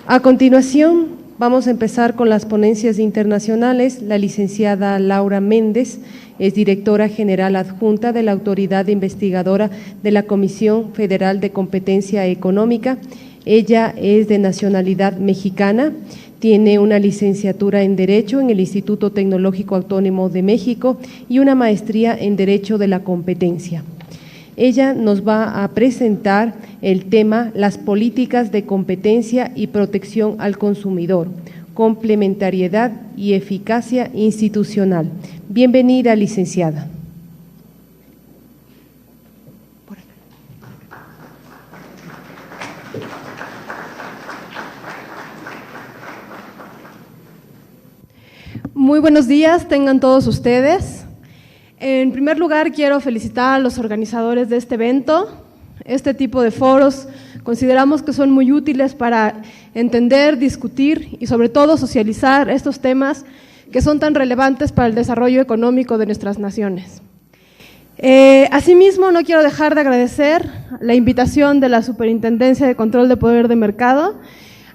A continuación, vamos a empezar con las ponencias internacionales. La licenciada Laura Méndez es directora general adjunta de la Autoridad Investigadora de la Comisión Federal de Competencia Económica. Ella es de nacionalidad mexicana, tiene una licenciatura en Derecho en el Instituto Tecnológico Autónomo de México y una maestría en Derecho de la Competencia. Ella nos va a presentar el tema Las políticas de competencia y protección al consumidor, complementariedad y eficacia institucional. Bienvenida, licenciada. Muy buenos días, tengan todos ustedes. En primer lugar, quiero felicitar a los organizadores de este evento. Este tipo de foros consideramos que son muy útiles para entender, discutir y sobre todo socializar estos temas que son tan relevantes para el desarrollo económico de nuestras naciones. Asimismo, no quiero dejar de agradecer la invitación de la Superintendencia de Control de Poder de Mercado.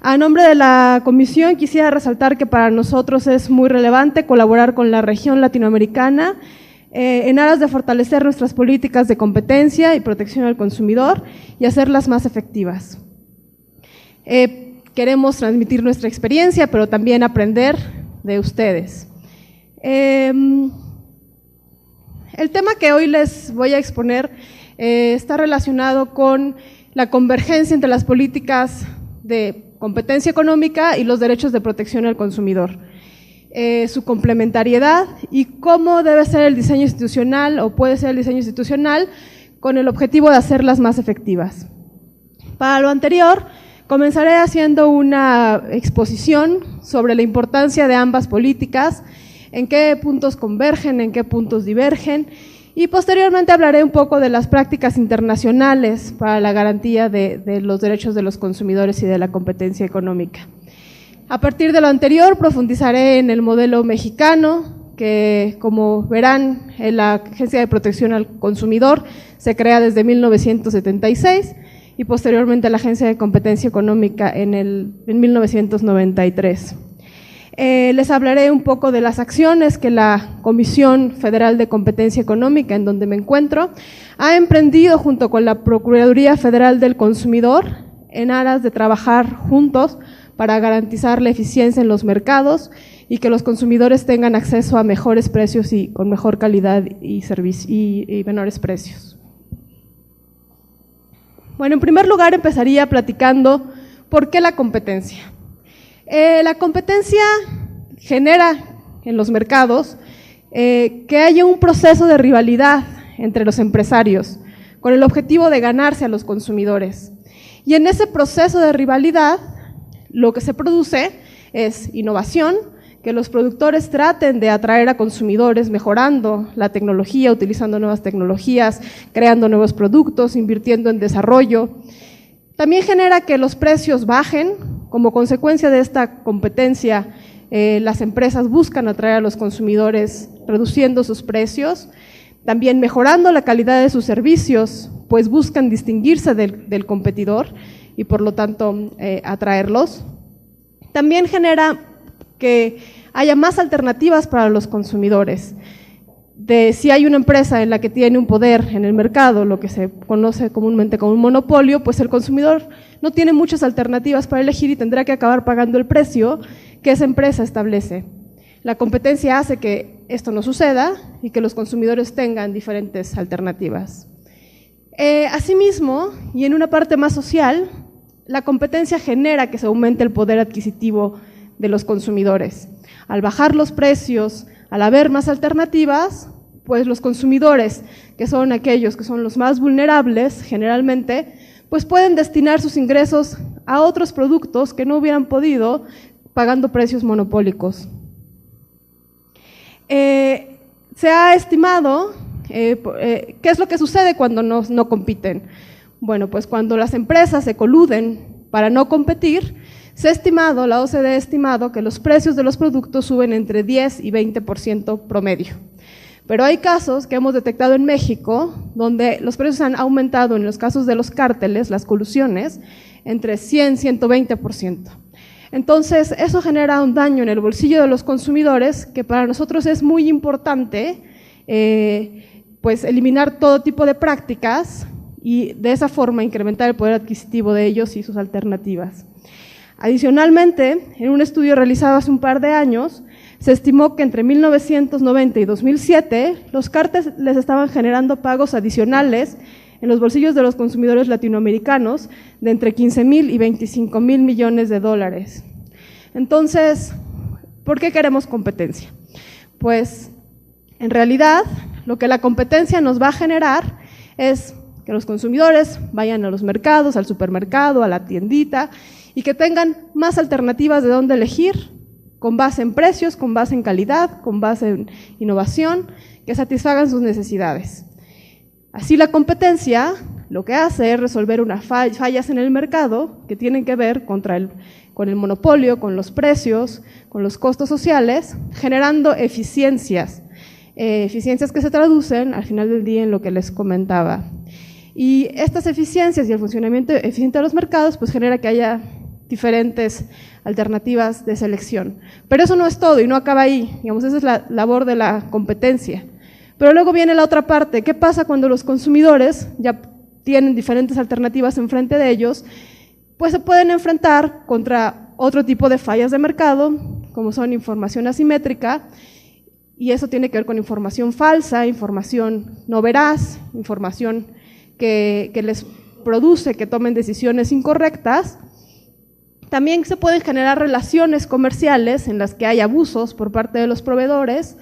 A nombre de la Comisión quisiera resaltar que para nosotros es muy relevante colaborar con la región latinoamericana en aras de fortalecer nuestras políticas de competencia y protección al consumidor y hacerlas más efectivas. Queremos transmitir nuestra experiencia, pero también aprender de ustedes. El tema que hoy les voy a exponer está relacionado con la convergencia entre las políticas de competencia económica y los derechos de protección al consumidor. Su complementariedad y cómo debe ser el diseño institucional o puede ser el diseño institucional con el objetivo de hacerlas más efectivas. Para lo anterior, comenzaré haciendo una exposición sobre la importancia de ambas políticas, en qué puntos convergen, en qué puntos divergen, y posteriormente hablaré un poco de las prácticas internacionales para la garantía de los derechos de los consumidores y de la competencia económica. A partir de lo anterior, profundizaré en el modelo mexicano, que como verán, la Agencia de Protección al Consumidor se crea desde 1976 y posteriormente la Agencia de Competencia Económica en 1993. Les hablaré un poco de las acciones que la Comisión Federal de Competencia Económica, en donde me encuentro, ha emprendido junto con la Procuraduría Federal del Consumidor en aras de trabajar juntos para garantizar la eficiencia en los mercados y que los consumidores tengan acceso a mejores precios y con mejor calidad y menores precios. Bueno, en primer lugar empezaría platicando por qué la competencia. La competencia genera en los mercados que haya un proceso de rivalidad entre los empresarios con el objetivo de ganarse a los consumidores. Y en ese proceso de rivalidad, lo que se produce es innovación, que los productores traten de atraer a consumidores mejorando la tecnología, utilizando nuevas tecnologías, creando nuevos productos, invirtiendo en desarrollo. También genera que los precios bajen. Como consecuencia de esta competencia, las empresas buscan atraer a los consumidores reduciendo sus precios, también mejorando la calidad de sus servicios, pues buscan distinguirse del competidor y por lo tanto atraerlos. También genera que haya más alternativas para los consumidores. Si hay una empresa en la que tiene un poder en el mercado, lo que se conoce comúnmente como un monopolio, pues el consumidor no tiene muchas alternativas para elegir y tendrá que acabar pagando el precio que esa empresa establece. La competencia hace que esto no suceda y que los consumidores tengan diferentes alternativas. Asimismo, y en una parte más social, la competencia genera que se aumente el poder adquisitivo de los consumidores. Al bajar los precios, al haber más alternativas, pues los consumidores, que son aquellos que son los más vulnerables generalmente, pues pueden destinar sus ingresos a otros productos que no hubieran podido pagando precios monopólicos. Se ha estimado qué es lo que sucede cuando no compiten. Bueno, pues cuando las empresas se coluden para no competir, la OCDE ha estimado que los precios de los productos suben entre 10 y 20% promedio. Pero hay casos que hemos detectado en México donde los precios han aumentado en los casos de los cárteles, las colusiones, entre 100 y 120%. Entonces, eso genera un daño en el bolsillo de los consumidores que para nosotros es muy importante pues eliminar todo tipo de prácticas y de esa forma incrementar el poder adquisitivo de ellos y sus alternativas. Adicionalmente, en un estudio realizado hace un par de años, se estimó que entre 1990 y 2007 los cárteles estaban generando pagos adicionales en los bolsillos de los consumidores latinoamericanos de entre 15,000 y 25,000 millones de dólares. Entonces, ¿por qué queremos competencia? Pues, en realidad, lo que la competencia nos va a generar es que los consumidores vayan a los mercados, al supermercado, a la tiendita, y que tengan más alternativas de dónde elegir, con base en precios, con base en calidad, con base en innovación, que satisfagan sus necesidades. Así la competencia lo que hace es resolver unas fallas en el mercado que tienen que ver con el monopolio, con los precios, con los costos sociales, generando eficiencias que se traducen al final del día en lo que les comentaba. Y estas eficiencias y el funcionamiento eficiente de los mercados pues genera que haya diferentes alternativas de selección. Pero eso no es todo y no acaba ahí, digamos, esa es la labor de la competencia. Pero luego viene la otra parte, ¿qué pasa cuando los consumidores ya tienen diferentes alternativas enfrente de ellos? Pues se pueden enfrentar contra otro tipo de fallas de mercado, como son información asimétrica, y eso tiene que ver con información falsa, información no veraz, información que les produce que tomen decisiones incorrectas. También se pueden generar relaciones comerciales en las que hay abusos por parte de los proveedores,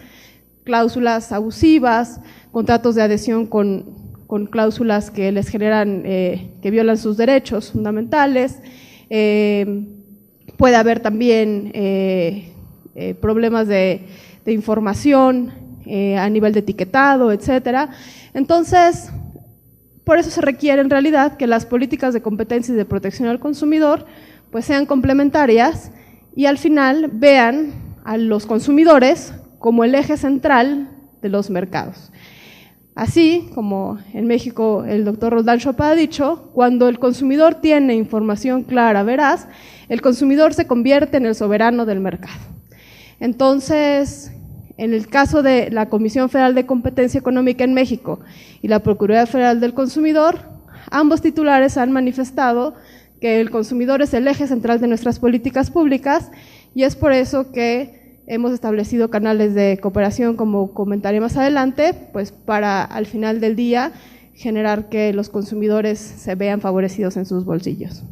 cláusulas abusivas, contratos de adhesión con cláusulas que les generan, que violan sus derechos fundamentales. Puede haber también problemas de información a nivel de etiquetado, etcétera. Entonces, por eso se requiere en realidad que las políticas de competencia y de protección al consumidor pues sean complementarias y al final vean a los consumidores como el eje central de los mercados. Así como en México el doctor Roldán Chopin ha dicho, cuando el consumidor tiene información clara, veraz, el consumidor se convierte en el soberano del mercado. Entonces, en el caso de la Comisión Federal de Competencia Económica en México y la Procuraduría Federal del Consumidor, ambos titulares han manifestado que el consumidor es el eje central de nuestras políticas públicas y es por eso que hemos establecido canales de cooperación, como comentaré más adelante, pues para al final del día generar que los consumidores se vean favorecidos en sus bolsillos.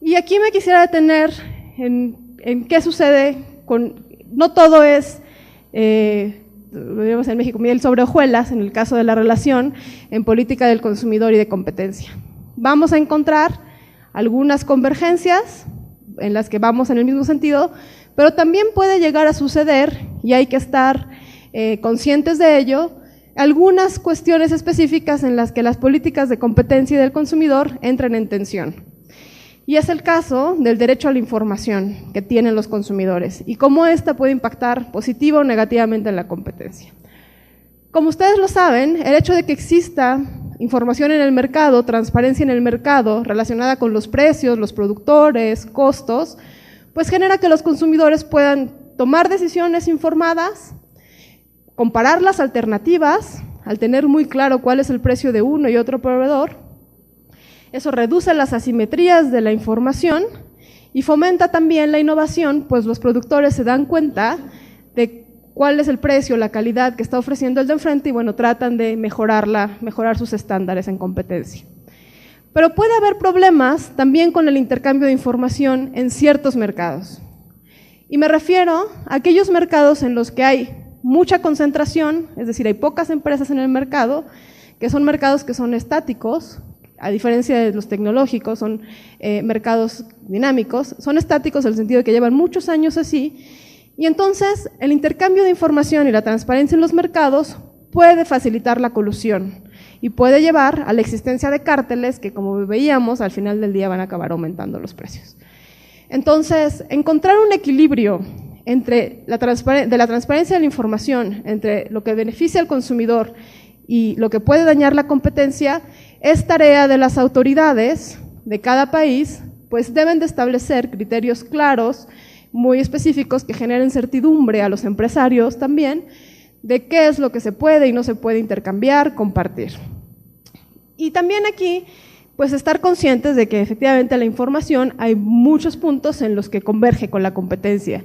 Y aquí me quisiera detener en qué sucede con… No todo es, lo vemos en México, miel sobre hojuelas en el caso de la relación en política del consumidor y de competencia. Vamos a encontrar algunas convergencias en las que vamos en el mismo sentido, pero también puede llegar a suceder, y hay que estar conscientes de ello, algunas cuestiones específicas en las que las políticas de competencia y del consumidor entran en tensión. Y es el caso del derecho a la información que tienen los consumidores y cómo ésta puede impactar positiva o negativamente en la competencia. Como ustedes lo saben, el hecho de que exista información en el mercado, transparencia en el mercado relacionada con los precios, los productores, costos, pues genera que los consumidores puedan tomar decisiones informadas, comparar las alternativas, al tener muy claro cuál es el precio de uno y otro proveedor. Eso reduce las asimetrías de la información y fomenta también la innovación, pues los productores se dan cuenta de cuál es el precio, la calidad que está ofreciendo el de enfrente y bueno, tratan de mejorar sus estándares en competencia. Pero puede haber problemas también con el intercambio de información en ciertos mercados. Y me refiero a aquellos mercados en los que hay mucha concentración, es decir, hay pocas empresas en el mercado, que son mercados que son estáticos, a diferencia de los tecnológicos, son mercados dinámicos, son estáticos en el sentido de que llevan muchos años así, y entonces el intercambio de información y la transparencia en los mercados puede facilitar la colusión y puede llevar a la existencia de cárteles que, como veíamos, al final del día van a acabar aumentando los precios. Entonces, encontrar un equilibrio entre la transparencia de la información, entre lo que beneficia al consumidor y lo que puede dañar la competencia, es tarea de las autoridades de cada país pues deben de establecer criterios claros, muy específicos, que generen certidumbre a los empresarios también, de qué es lo que se puede y no se puede intercambiar, compartir. Y también aquí, pues estar conscientes de que efectivamente la información, hay muchos puntos en los que converge con la competencia.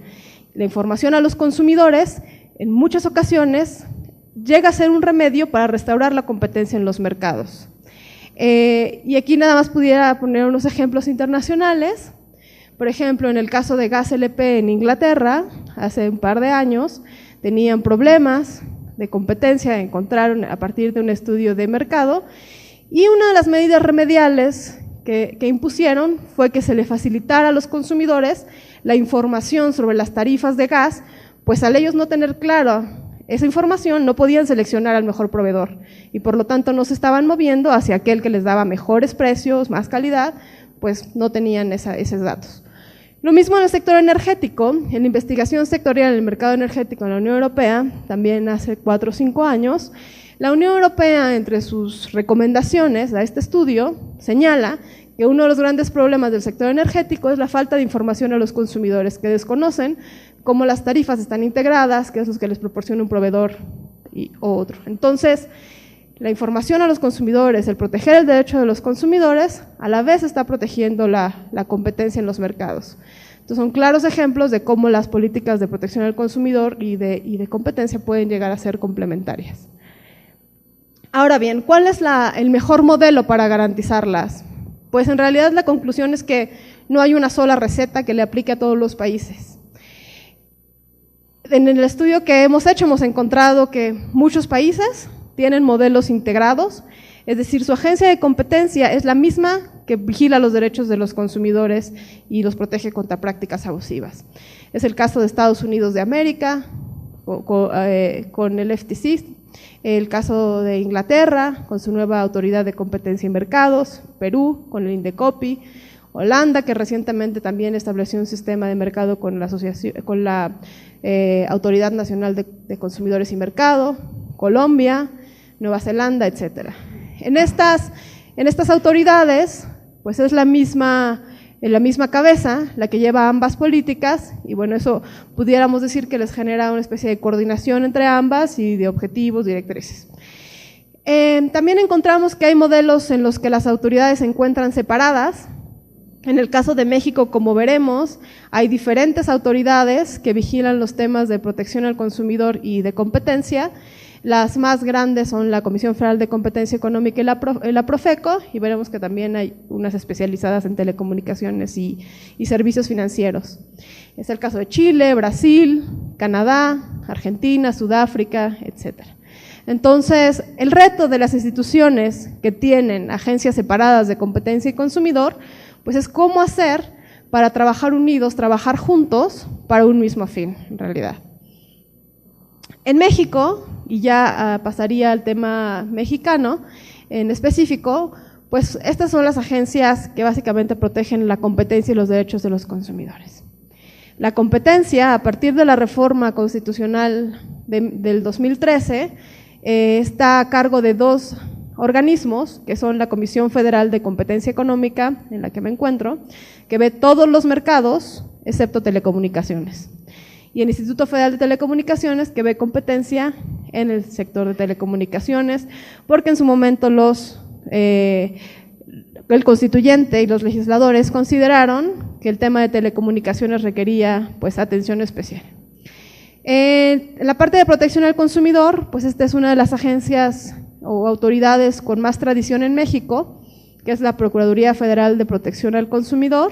La información a los consumidores, en muchas ocasiones, llega a ser un remedio para restaurar la competencia en los mercados. Y aquí nada más pudiera poner unos ejemplos internacionales. Por ejemplo, en el caso de Gas LP en Inglaterra, hace un par de años, tenían problemas de competencia, encontraron a partir de un estudio de mercado, y una de las medidas remediales que impusieron fue que se le facilitara a los consumidores la información sobre las tarifas de gas, pues al ellos no tener claro esa información no podían seleccionar al mejor proveedor y por lo tanto no se estaban moviendo hacia aquel que les daba mejores precios, más calidad, pues no tenían esos datos. Lo mismo en el sector energético, en la investigación sectorial en el mercado energético en la Unión Europea, también hace 4 o 5 años, la Unión Europea, entre sus recomendaciones a este estudio, señala que uno de los grandes problemas del sector energético es la falta de información a los consumidores, que desconocen cómo las tarifas están integradas, qué es lo que les proporciona un proveedor o otro. Entonces, la información a los consumidores, el proteger el derecho de los consumidores, a la vez está protegiendo la competencia en los mercados. Entonces, son claros ejemplos de cómo las políticas de protección al consumidor y de competencia pueden llegar a ser complementarias. Ahora bien, ¿cuál es el mejor modelo para garantizarlas? Pues en realidad la conclusión es que no hay una sola receta que le aplique a todos los países. En el estudio que hemos hecho hemos encontrado que muchos países tienen modelos integrados, es decir, su agencia de competencia es la misma que vigila los derechos de los consumidores y los protege contra prácticas abusivas. Es el caso de Estados Unidos de América, con el FTC, el caso de Inglaterra, con su nueva autoridad de competencia y mercados, Perú, con el Indecopi, Holanda, que recientemente también estableció un sistema de mercado con la Autoridad Nacional de Consumidores y Mercado, Colombia, Nueva Zelanda, etcétera. En estas autoridades, pues es la misma cabeza la que lleva ambas políticas y bueno, eso pudiéramos decir que les genera una especie de coordinación entre ambas y de objetivos, directrices. También encontramos que hay modelos en los que las autoridades se encuentran separadas. En el caso de México, como veremos, hay diferentes autoridades que vigilan los temas de protección al consumidor y de competencia. Las más grandes son la Comisión Federal de Competencia Económica y la Profeco, y veremos que también hay unas especializadas en telecomunicaciones y servicios financieros. Es el caso de Chile, Brasil, Canadá, Argentina, Sudáfrica, etcétera. Entonces, el reto de las instituciones que tienen agencias separadas de competencia y consumidor, pues es cómo hacer para trabajar unidos, trabajar juntos para un mismo fin, en realidad. En México, y ya pasaría al tema mexicano en específico, pues estas son las agencias que básicamente protegen la competencia y los derechos de los consumidores. La competencia, a partir de la reforma constitucional del 2013, está a cargo de 2 organismos, que son la Comisión Federal de Competencia Económica, en la que me encuentro, que ve todos los mercados, excepto telecomunicaciones, y el Instituto Federal de Telecomunicaciones, que ve competencia en el sector de telecomunicaciones, porque en su momento el constituyente y los legisladores consideraron que el tema de telecomunicaciones requería pues atención especial. En la parte de protección al consumidor, pues esta es una de las agencias o autoridades con más tradición en México, que es la Procuraduría Federal de Protección al Consumidor.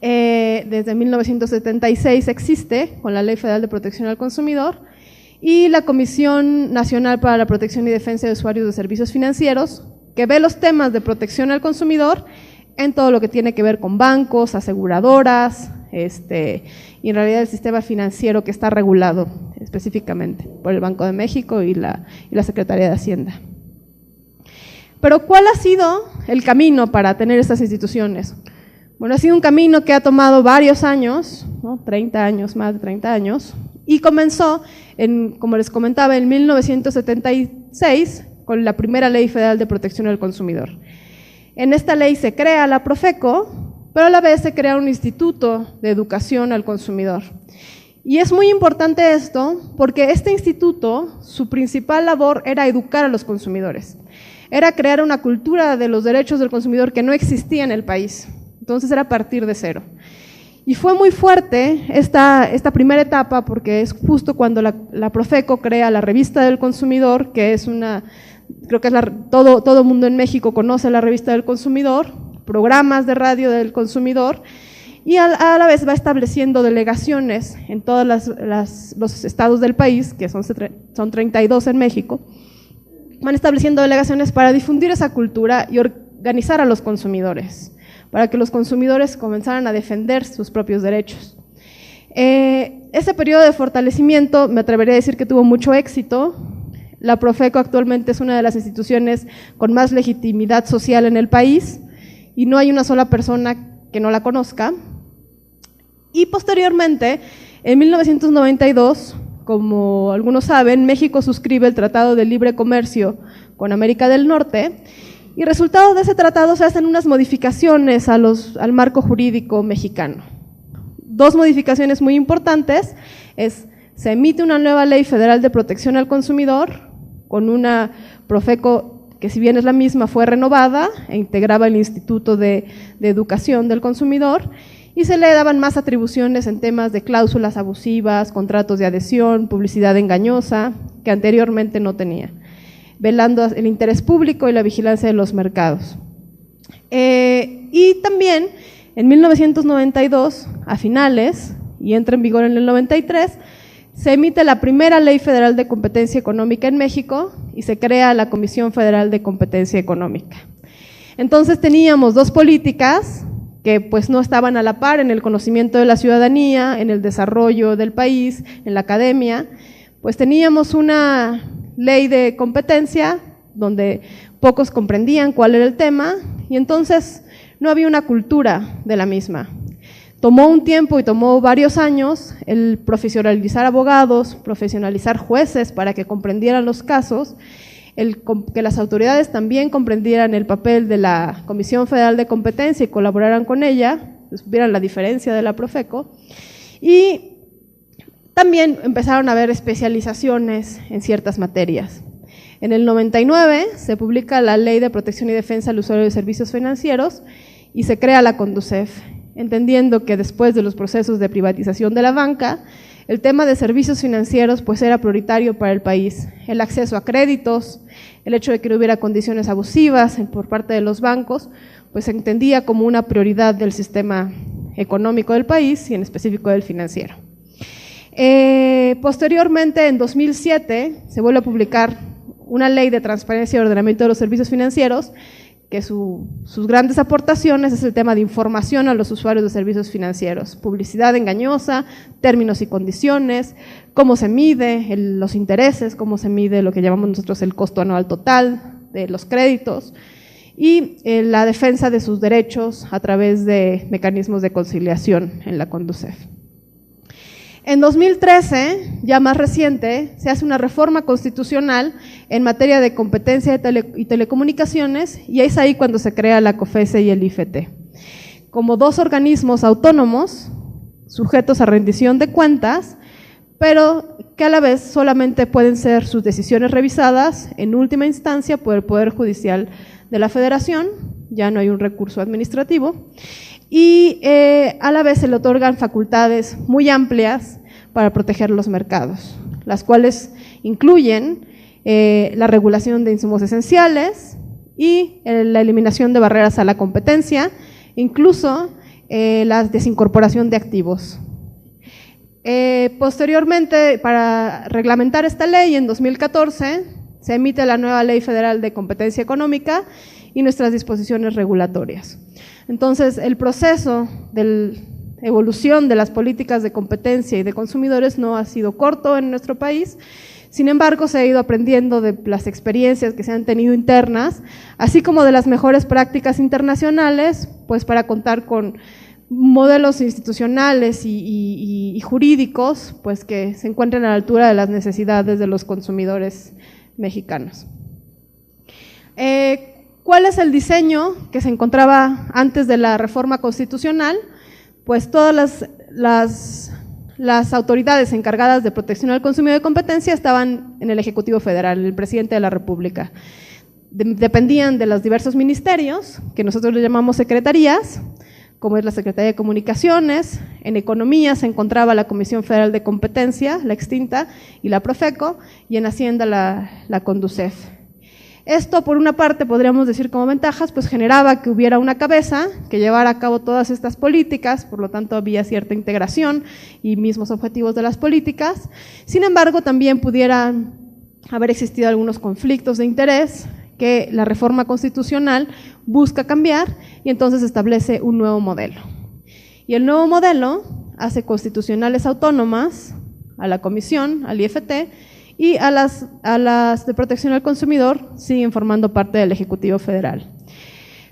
Desde 1976 existe con la Ley Federal de Protección al Consumidor, y la Comisión Nacional para la Protección y Defensa de Usuarios de Servicios Financieros, que ve los temas de protección al consumidor en todo lo que tiene que ver con bancos, aseguradoras, y en realidad el sistema financiero que está regulado específicamente por el Banco de México y la Secretaría de Hacienda. Pero ¿cuál ha sido el camino para tener estas instituciones? Bueno, ha sido un camino que ha tomado varios años, ¿no? 30 años, más de 30 años, y comenzó, como les comentaba, en 1976 con la primera Ley Federal de Protección al Consumidor. En esta ley se crea la Profeco, pero a la vez se crea un instituto de educación al consumidor. Y es muy importante esto porque este instituto, su principal labor era educar a los consumidores, era crear una cultura de los derechos del consumidor que no existía en el país, entonces era partir de cero. Y fue muy fuerte esta primera etapa porque es justo cuando la Profeco crea la Revista del Consumidor, que es creo que todo mundo en México conoce la Revista del Consumidor, programas de radio del consumidor, y a la vez va estableciendo delegaciones en todos los estados del país, que son 32 en México, van estableciendo delegaciones para difundir esa cultura y organizar a los consumidores, para que los consumidores comenzaran a defender sus propios derechos. Ese periodo de fortalecimiento me atrevería a decir que tuvo mucho éxito. La Profeco actualmente es una de las instituciones con más legitimidad social en el país y no hay una sola persona que no la conozca. Y posteriormente, en 1992, como algunos saben, México suscribe el Tratado de Libre Comercio con América del Norte y resultado de ese tratado se hacen unas modificaciones al marco jurídico mexicano. Dos modificaciones muy importantes se emite una nueva Ley Federal de Protección al Consumidor con una Profeco que, si bien es la misma, fue renovada e integraba el Instituto de Educación del Consumidor, y se le daban más atribuciones en temas de cláusulas abusivas, contratos de adhesión, publicidad engañosa, que anteriormente no tenía, velando el interés público y la vigilancia de los mercados. Y también en 1992, a finales, y entra en vigor en el 93, se emite la primera Ley Federal de Competencia Económica en México y se crea la Comisión Federal de Competencia Económica. Entonces teníamos dos políticas que pues no estaban a la par en el conocimiento de la ciudadanía, en el desarrollo del país, en la academia. Pues teníamos una ley de competencia donde pocos comprendían cuál era el tema y entonces no había una cultura de la misma. Tomó un tiempo y tomó varios años el profesionalizar abogados, profesionalizar jueces para que comprendieran los casos, que las autoridades también comprendieran el papel de la Comisión Federal de Competencia y colaboraran con ella, vieran la diferencia de la Profeco, y también empezaron a haber especializaciones en ciertas materias. En el 99 se publica la Ley de Protección y Defensa al Usuario de Servicios Financieros y se crea la CONDUCEF, entendiendo que después de los procesos de privatización de la banca, el tema de servicios financieros pues era prioritario para el país, el acceso a créditos, el hecho de que no hubiera condiciones abusivas por parte de los bancos, pues se entendía como una prioridad del sistema económico del país y en específico del financiero. Posteriormente, en 2007, se vuelve a publicar una ley de transparencia y ordenamiento de los servicios financieros, que sus grandes aportaciones es el tema de información a los usuarios de servicios financieros, publicidad engañosa, términos y condiciones, cómo se mide los intereses, cómo se mide lo que llamamos nosotros el costo anual total de los créditos y la defensa de sus derechos a través de mecanismos de conciliación en la CONDUCEF. En 2013, ya más reciente, se hace una reforma constitucional en materia de competencia y telecomunicaciones y es ahí cuando se crea la COFECE y el IFT, como dos organismos autónomos sujetos a rendición de cuentas, pero que a la vez solamente pueden ser sus decisiones revisadas en última instancia por el Poder Judicial de la Federación, ya no hay un recurso administrativo, y a la vez se le otorgan facultades muy amplias para proteger los mercados, las cuales incluyen la regulación de insumos esenciales y la eliminación de barreras a la competencia, incluso la desincorporación de activos. Posteriormente, para reglamentar esta ley, en 2014 se emite la nueva Ley Federal de Competencia Económica y nuestras disposiciones regulatorias. Entonces, el proceso de evolución de las políticas de competencia y de consumidores no ha sido corto en nuestro país, sin embargo, se ha ido aprendiendo de las experiencias que se han tenido internas, así como de las mejores prácticas internacionales, pues para contar con modelos institucionales y jurídicos, pues que se encuentren a la altura de las necesidades de los consumidores mexicanos. ¿Cuál es el diseño que se encontraba antes de la reforma constitucional? Pues todas las autoridades encargadas de protección al consumidor de competencia estaban en el Ejecutivo Federal, el presidente de la República. Dependían de los diversos ministerios, que nosotros le llamamos secretarías, como es la Secretaría de Comunicaciones. En Economía se encontraba la Comisión Federal de Competencia, la extinta, y la Profeco, y en Hacienda la Conducef. Esto, por una parte, podríamos decir como ventajas, pues generaba que hubiera una cabeza que llevara a cabo todas estas políticas, por lo tanto había cierta integración y mismos objetivos de las políticas. Sin embargo, también pudieran haber existido algunos conflictos de interés que la reforma constitucional busca cambiar y entonces establece un nuevo modelo. Y el nuevo modelo hace constitucionales autónomas a la Comisión, al IFT, y a las de protección al consumidor siguen formando parte del Ejecutivo Federal.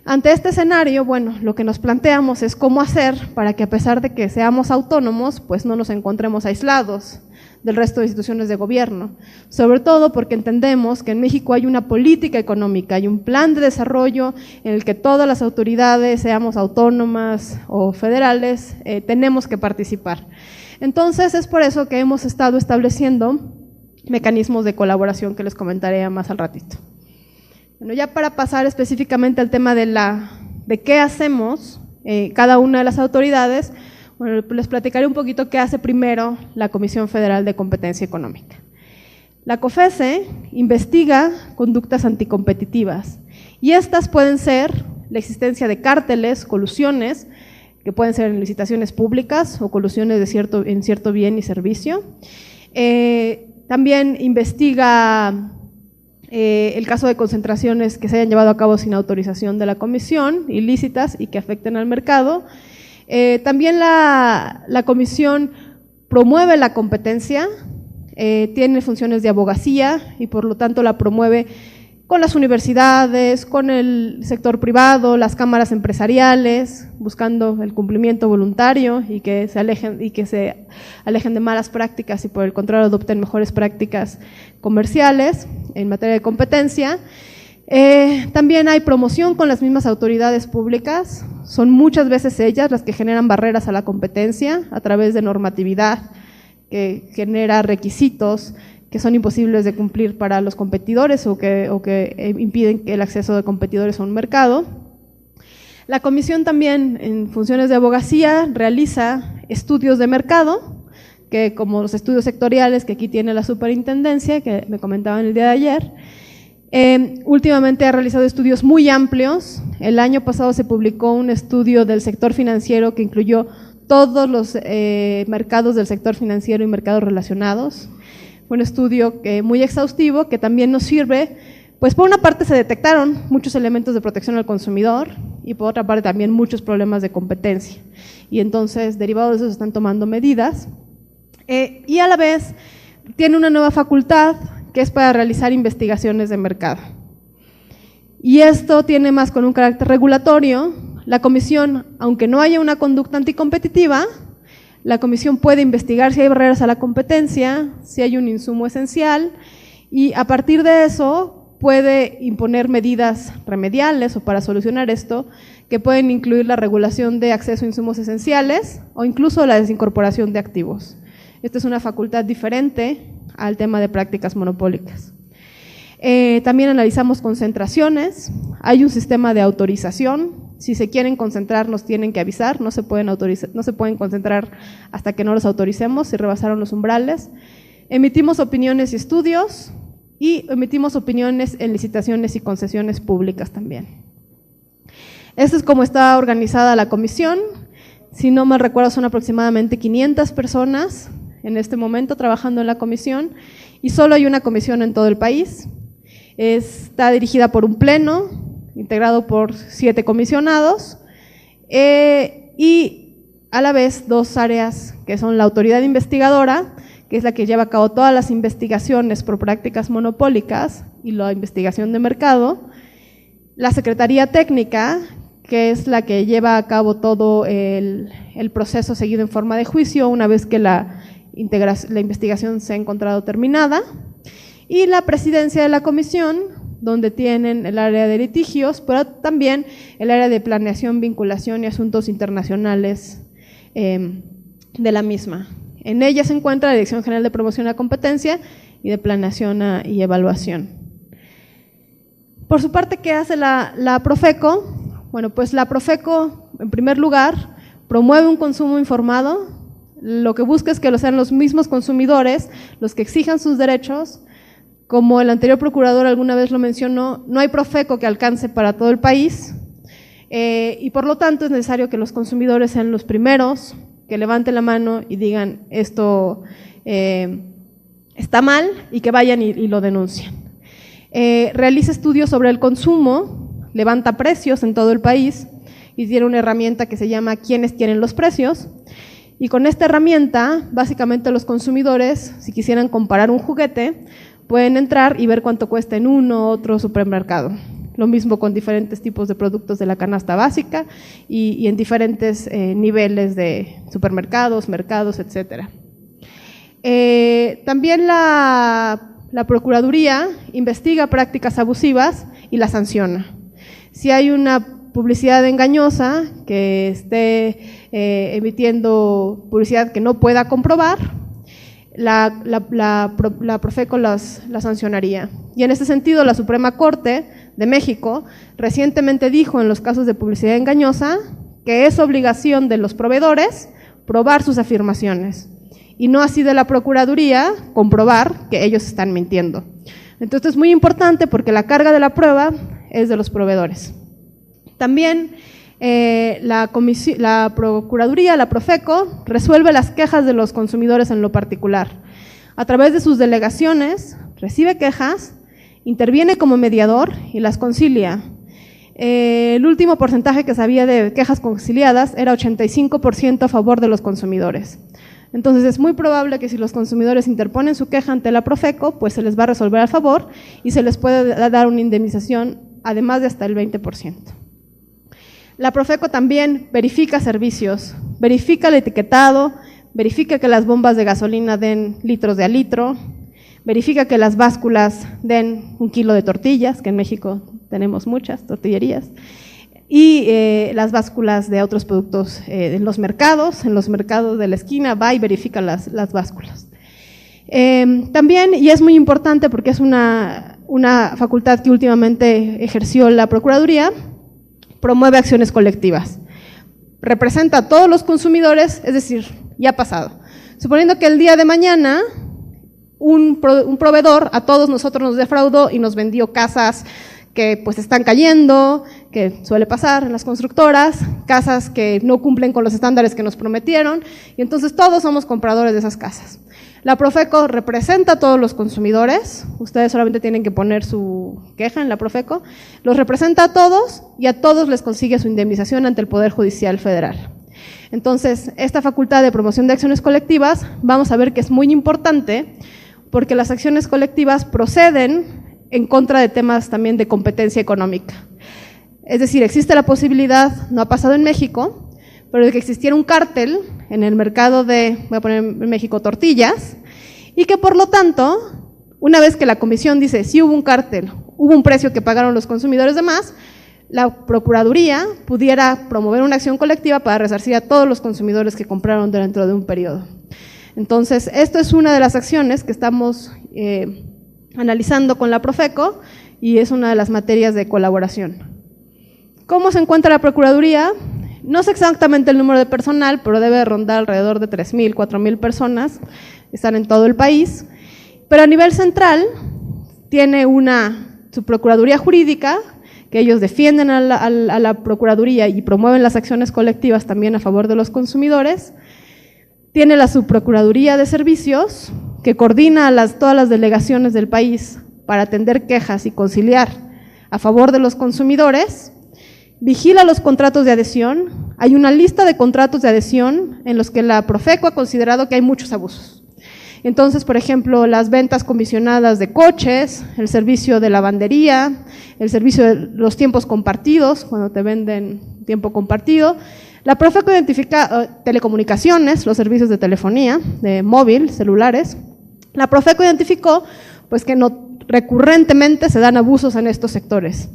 Ante este escenario, bueno, lo que nos planteamos es cómo hacer para que a pesar de que seamos autónomos, pues no nos encontremos aislados del resto de instituciones de gobierno, sobre todo porque entendemos que en México hay una política económica, hay un plan de desarrollo en el que todas las autoridades, seamos autónomas o federales, tenemos que participar. Entonces es por eso que hemos estado estableciendo mecanismos de colaboración que les comentaré más al ratito. Bueno, ya para pasar específicamente al tema de qué hacemos cada una de las autoridades, bueno, les platicaré un poquito qué hace primero la Comisión Federal de Competencia Económica. La COFECE investiga conductas anticompetitivas y estas pueden ser la existencia de cárteles, colusiones, que pueden ser en licitaciones públicas o colusiones en cierto bien y servicio. También investiga el caso de concentraciones que se hayan llevado a cabo sin autorización de la comisión, ilícitas y que afecten al mercado. También la comisión promueve la competencia, tiene funciones de abogacía y por lo tanto la promueve con las universidades, con el sector privado, las cámaras empresariales, buscando el cumplimiento voluntario y que se alejen de malas prácticas y por el contrario adopten mejores prácticas comerciales en materia de competencia. También hay promoción con las mismas autoridades públicas, son muchas veces ellas las que generan barreras a la competencia a través de normatividad que genera requisitos que son imposibles de cumplir para los competidores o que impiden el acceso de competidores a un mercado. La comisión también, en funciones de abogacía, realiza estudios de mercado, que como los estudios sectoriales que aquí tiene la superintendencia, que me comentaban el día de ayer. Últimamente ha realizado estudios muy amplios. El año pasado se publicó un estudio del sector financiero que incluyó todos los mercados del sector financiero y mercados relacionados. Fue un estudio muy exhaustivo que también nos sirve, pues por una parte se detectaron muchos elementos de protección al consumidor y por otra parte también muchos problemas de competencia. Y entonces, derivado de eso, se están tomando medidas. Y a la vez tiene una nueva facultad que es para realizar investigaciones de mercado. Y esto tiene más con un carácter regulatorio. La comisión, aunque no haya una conducta anticompetitiva, la comisión puede investigar si hay barreras a la competencia, si hay un insumo esencial y a partir de eso puede imponer medidas remediales o para solucionar esto que pueden incluir la regulación de acceso a insumos esenciales o incluso la desincorporación de activos. Esta es una facultad diferente al tema de prácticas monopólicas. También analizamos concentraciones, hay un sistema de autorización. Si se quieren concentrar nos tienen que avisar, no se pueden concentrar hasta que no los autoricemos si rebasaron los umbrales. Emitimos opiniones y estudios y emitimos opiniones en licitaciones y concesiones públicas también. Esto es como está organizada la comisión. Si no mal recuerdo son aproximadamente 500 personas en este momento trabajando en la comisión y solo hay una comisión en todo el país. Está dirigida por un pleno, integrado por 7 comisionados y a la vez 2 áreas que son la autoridad investigadora, que es la que lleva a cabo todas las investigaciones por prácticas monopólicas y la investigación de mercado, la secretaría técnica, que es la que lleva a cabo todo el proceso seguido en forma de juicio una vez que la investigación se ha encontrado terminada, y la presidencia de la comisión, donde tienen el área de litigios, pero también el área de planeación, vinculación y asuntos internacionales de la misma. En ella se encuentra la Dirección General de Promoción a la Competencia y de Planeación y Evaluación. Por su parte, ¿qué hace la Profeco? Bueno, pues la Profeco, en primer lugar, promueve un consumo informado. Lo que busca es que lo sean los mismos consumidores los que exijan sus derechos. Como el anterior procurador alguna vez lo mencionó, no hay Profeco que alcance para todo el país y por lo tanto es necesario que los consumidores sean los primeros que levanten la mano y digan esto está mal y que vayan y lo denuncien. Realiza estudios sobre el consumo, levanta precios en todo el país y tiene una herramienta que se llama ¿Quiénes tienen los precios? Y con esta herramienta, básicamente los consumidores, si quisieran comparar un juguete, pueden entrar y ver cuánto cuesta en uno u otro supermercado. Lo mismo con diferentes tipos de productos de la canasta básica y en diferentes niveles de supermercados, mercados, etcétera. También la Procuraduría investiga prácticas abusivas y las sanciona. Si hay una publicidad engañosa que esté emitiendo publicidad que no pueda comprobar, la Profeco la sancionaría. Y en ese sentido, la Suprema Corte de México recientemente dijo en los casos de publicidad engañosa que es obligación de los proveedores probar sus afirmaciones y no así de la Procuraduría comprobar que ellos están mintiendo. Entonces es muy importante porque la carga de la prueba es de los proveedores. También la Procuraduría, la Profeco, resuelve las quejas de los consumidores en lo particular. A través de sus delegaciones, recibe quejas, interviene como mediador y las concilia. El último porcentaje que sabía de quejas conciliadas era 85% a favor de los consumidores. Entonces es muy probable que si los consumidores interponen su queja ante la Profeco, pues se les va a resolver a favor y se les puede dar una indemnización además de hasta el 20%. La Profeco también verifica servicios, verifica el etiquetado, verifica que las bombas de gasolina den litros de a litro, verifica que las básculas den 1 kilo de tortillas, que en México tenemos muchas tortillerías, y las básculas de otros productos en los mercados de la esquina, va y verifica las básculas. También, y es muy importante porque es una facultad que últimamente ejerció la Procuraduría, promueve acciones colectivas. Representa a todos los consumidores, es decir, ya ha pasado. Suponiendo que el día de mañana un proveedor a todos nosotros nos defraudó y nos vendió casas que pues están cayendo, que suele pasar en las constructoras, casas que no cumplen con los estándares que nos prometieron, y entonces todos somos compradores de esas casas. La Profeco representa a todos los consumidores, ustedes solamente tienen que poner su queja en la Profeco, los representa a todos y a todos les consigue su indemnización ante el Poder Judicial Federal. Entonces, esta facultad de promoción de acciones colectivas, vamos a ver que es muy importante porque las acciones colectivas proceden en contra de temas también de competencia económica. Es decir, existe la posibilidad, no ha pasado en México, pero de que existiera un cártel en el mercado de, voy a poner en México, tortillas, y que por lo tanto, una vez que la comisión dice, sí hubo un cártel, hubo un precio que pagaron los consumidores de más, la Procuraduría pudiera promover una acción colectiva para resarcir a todos los consumidores que compraron dentro de un periodo. Entonces, esto es una de las acciones que estamos analizando con la Profeco y es una de las materias de colaboración. ¿Cómo se encuentra la Procuraduría? No sé exactamente el número de personal, pero debe rondar alrededor de 3,000, 4,000 personas, están en todo el país, pero a nivel central tiene su Procuraduría Jurídica, que ellos defienden a la Procuraduría y promueven las acciones colectivas también a favor de los consumidores, tiene la Subprocuraduría de Servicios, que coordina todas las delegaciones del país para atender quejas y conciliar a favor de los consumidores, vigila los contratos de adhesión, hay una lista de contratos de adhesión en los que la Profeco ha considerado que hay muchos abusos. Entonces, por ejemplo, las ventas comisionadas de coches, el servicio de lavandería, el servicio de los tiempos compartidos, cuando te venden tiempo compartido. La Profeco identifica telecomunicaciones, los servicios de telefonía, de móvil, celulares. La Profeco identificó pues que recurrentemente se dan abusos en estos sectores.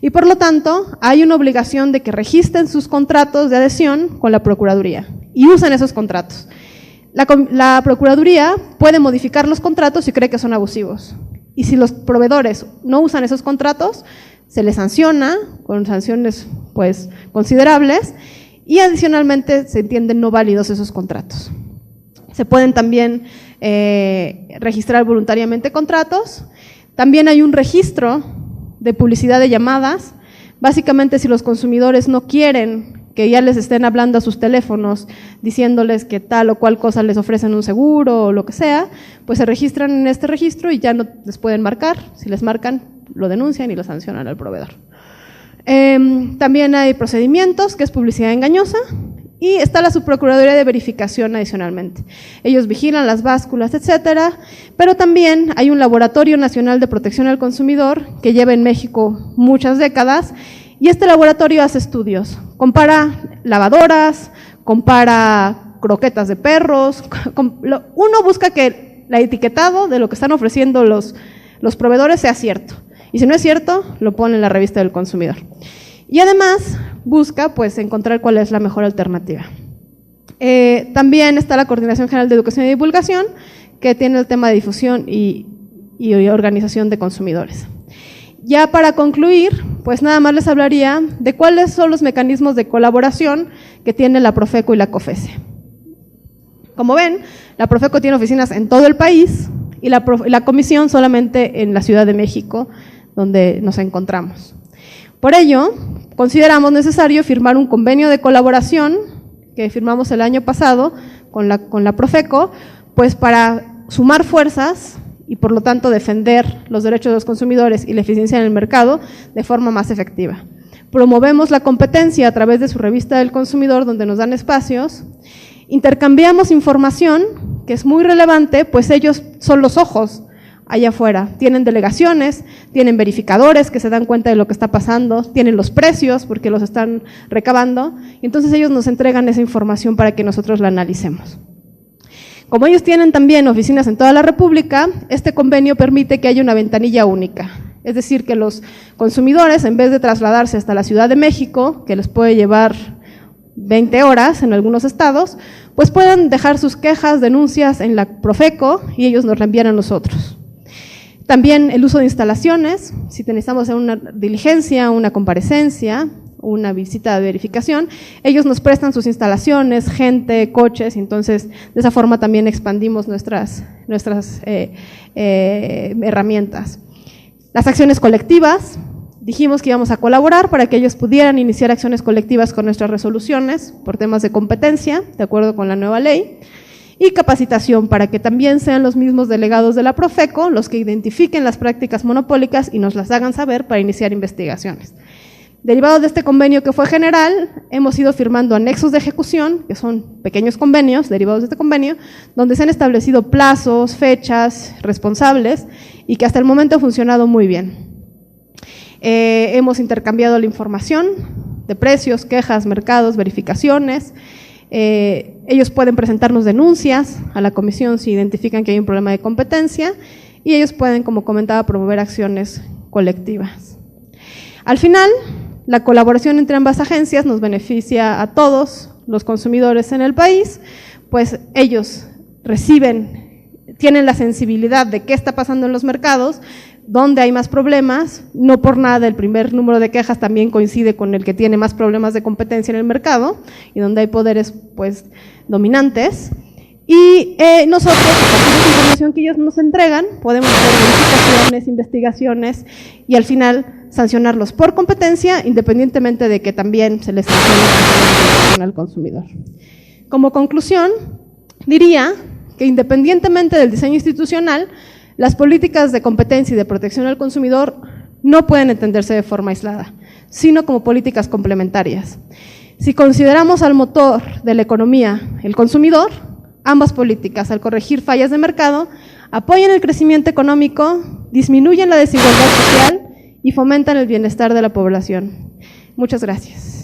Y por lo tanto, hay una obligación de que registren sus contratos de adhesión con la Procuraduría y usen esos contratos. La Procuraduría puede modificar los contratos si cree que son abusivos. Y si los proveedores no usan esos contratos, se les sanciona con sanciones pues considerables y adicionalmente se entienden no válidos esos contratos. Se pueden también registrar voluntariamente contratos. También hay un registro de publicidad de llamadas. Básicamente, si los consumidores no quieren que ya les estén hablando a sus teléfonos diciéndoles que tal o cual cosa les ofrecen un seguro o lo que sea, pues se registran en este registro y ya no les pueden marcar. Si les marcan, lo denuncian y lo sancionan al proveedor. También hay procedimientos, que es publicidad engañosa, y está la Subprocuraduría de Verificación adicionalmente. Ellos vigilan las básculas, etcétera, pero también hay un Laboratorio Nacional de Protección al Consumidor que lleva en México muchas décadas, y este laboratorio hace estudios, compara lavadoras, compara croquetas de perros, uno busca que el etiquetado de lo que están ofreciendo los proveedores sea cierto, y si no es cierto, lo pone en la revista del consumidor. Y además busca pues encontrar cuál es la mejor alternativa. También está la Coordinación General de Educación y Divulgación, que tiene el tema de difusión y organización de consumidores. Ya para concluir, pues nada más les hablaría de cuáles son los mecanismos de colaboración que tiene la Profeco y la COFESE. Como ven, la Profeco tiene oficinas en todo el país y la Comisión solamente en la Ciudad de México, donde nos encontramos. Por ello, consideramos necesario firmar un convenio de colaboración que firmamos el año pasado con la Profeco, pues para sumar fuerzas y por lo tanto defender los derechos de los consumidores y la eficiencia en el mercado de forma más efectiva. Promovemos la competencia a través de su revista del consumidor, donde nos dan espacios. Intercambiamos información, que es muy relevante, pues ellos son los ojos allá afuera. Tienen delegaciones, tienen verificadores que se dan cuenta de lo que está pasando, tienen los precios porque los están recabando, y entonces ellos nos entregan esa información para que nosotros la analicemos. Como ellos tienen también oficinas en toda la República, este convenio permite que haya una ventanilla única. Es decir, que los consumidores, en vez de trasladarse hasta la Ciudad de México, que les puede llevar 20 horas en algunos estados, pues puedan dejar sus quejas, denuncias en la Profeco y ellos nos la envían a nosotros. También el uso de instalaciones, si necesitamos hacer una diligencia, una comparecencia, una visita de verificación, ellos nos prestan sus instalaciones, gente, coches, y entonces de esa forma también expandimos nuestras herramientas. Las acciones colectivas, dijimos que íbamos a colaborar para que ellos pudieran iniciar acciones colectivas con nuestras resoluciones por temas de competencia, de acuerdo con la nueva ley, y capacitación para que también sean los mismos delegados de la Profeco los que identifiquen las prácticas monopólicas y nos las hagan saber para iniciar investigaciones. Derivado de este convenio que fue general, hemos ido firmando anexos de ejecución, que son pequeños convenios derivados de este convenio, donde se han establecido plazos, fechas, responsables, y que hasta el momento ha funcionado muy bien. Hemos intercambiado la información de precios, quejas, mercados, verificaciones. Ellos pueden presentarnos denuncias a la comisión si identifican que hay un problema de competencia, y ellos pueden, como comentaba, promover acciones colectivas. Al final, la colaboración entre ambas agencias nos beneficia a todos los consumidores en el país, pues ellos tienen la sensibilidad de qué está pasando en los mercados, dónde hay más problemas. No por nada el primer número de quejas también coincide con el que tiene más problemas de competencia en el mercado y donde hay poderes pues dominantes. Y nosotros, a partir de la información que ellos nos entregan, podemos hacer verificaciones, investigaciones y al final sancionarlos por competencia, independientemente de que también se les sancione al consumidor. Como conclusión, diría que independientemente del diseño institucional, las políticas de competencia y de protección al consumidor no pueden entenderse de forma aislada, sino como políticas complementarias. Si consideramos al motor de la economía el consumidor, ambas políticas, al corregir fallas de mercado, apoyan el crecimiento económico, disminuyen la desigualdad social y fomentan el bienestar de la población. Muchas gracias.